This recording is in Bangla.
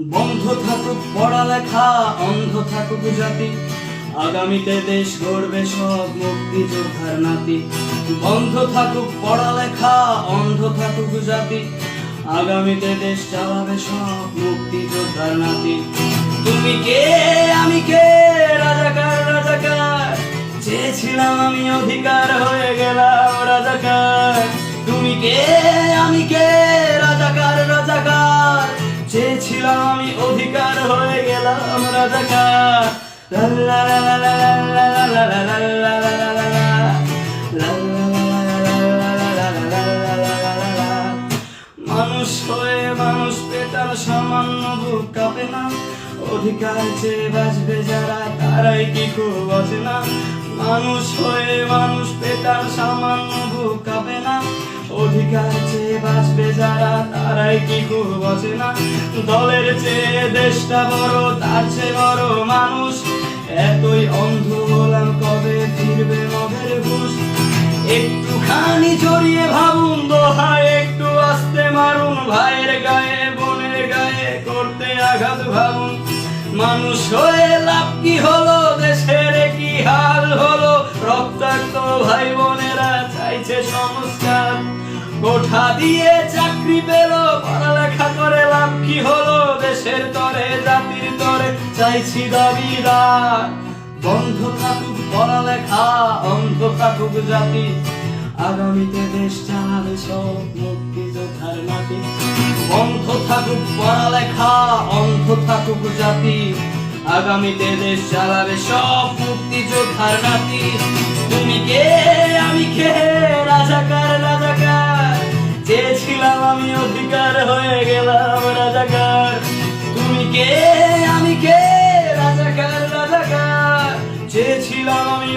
বন্ধ থাকুক পড়ালেখা, অন্ধ থাকুক জাতি, আগামীতে দেশ গড়বে সব মুক্তিযোদ্ধার নাতি। বন্ধ থাকুক পড়ালেখা, অন্ধ থাকুক জাতি, আগামীতে দেশ চালাবে সব মুক্তিযোদ্ধার নাতি। তুমি কে আমি কে, রাজাকার রাজাকার, চেয়েছিলাম আমি অধিকার হয়ে গেলাম রাজাকার। তুমি কে আমি কে, রাজাকার রাজাকার, চেয়েছিলাম আমি অধিকার হয়ে গেলাম রাজাকার। লা লা লা লা লা লা লা লা লা লা লা লা লা লা লা। মানুষ হয়ে মানুষ পেটার সামান্য বুক কাঁপে না, অধিকার চেয়ে বাঁচবে যারা তারাই কি খুব বাঁচে না। মানুষ হয়ে মানুষ পেটার সামান্য বুক কাঁপে না, অধিকার চেয়ে বাঁচবে যারা তারাই কি খুব বাঁচে না। দলের চেয়ে দেশটা বড়, তার চেয়ে বড় মানুষ, এতই অন্ধ হলাম কবে ফিরবে মদের ঘুষ। একটুখানি জড়িয়ে ভাবুন দোহায়, একটু আস্তে মারুন ভাইয়ের গায়ে বোনের গায়ে করতে আঘাত ভাবুন। মানুষ হয়ে লাভ কি হলো, দেশের কি হাল হলো, রক্তাক্ত ভাই বোনেরা চাইছে সংস্কার। কোঠা দিয়ে চাকরি পেল, পড়ালেখা করে লাভ কি হলো, দেশের তরে জাতির তরে চাইছি দাবিদার। বন্ধ থাকুক পড়ালেখা, অন্ধ থাকুক জাতি, আগামীতে দেশ চালাবে সব মুক্তিযোদ্ধার নাতি। বন্ধ থাকুক পড়ালেখা, অন্ধ থাকুক জাতি, আগামীতে দেশ চালাবে সব মুক্তিযোদ্ধার নাতি। তুমি কে আমি কে, রাজাকার রাজাকার, চেয়েছিলাম আমি অধিকার হয়ে গেলাম রাজাকার। তুমি কে আমি কে, রাজাকার রাজাকার, চেয়েছিলাম আমি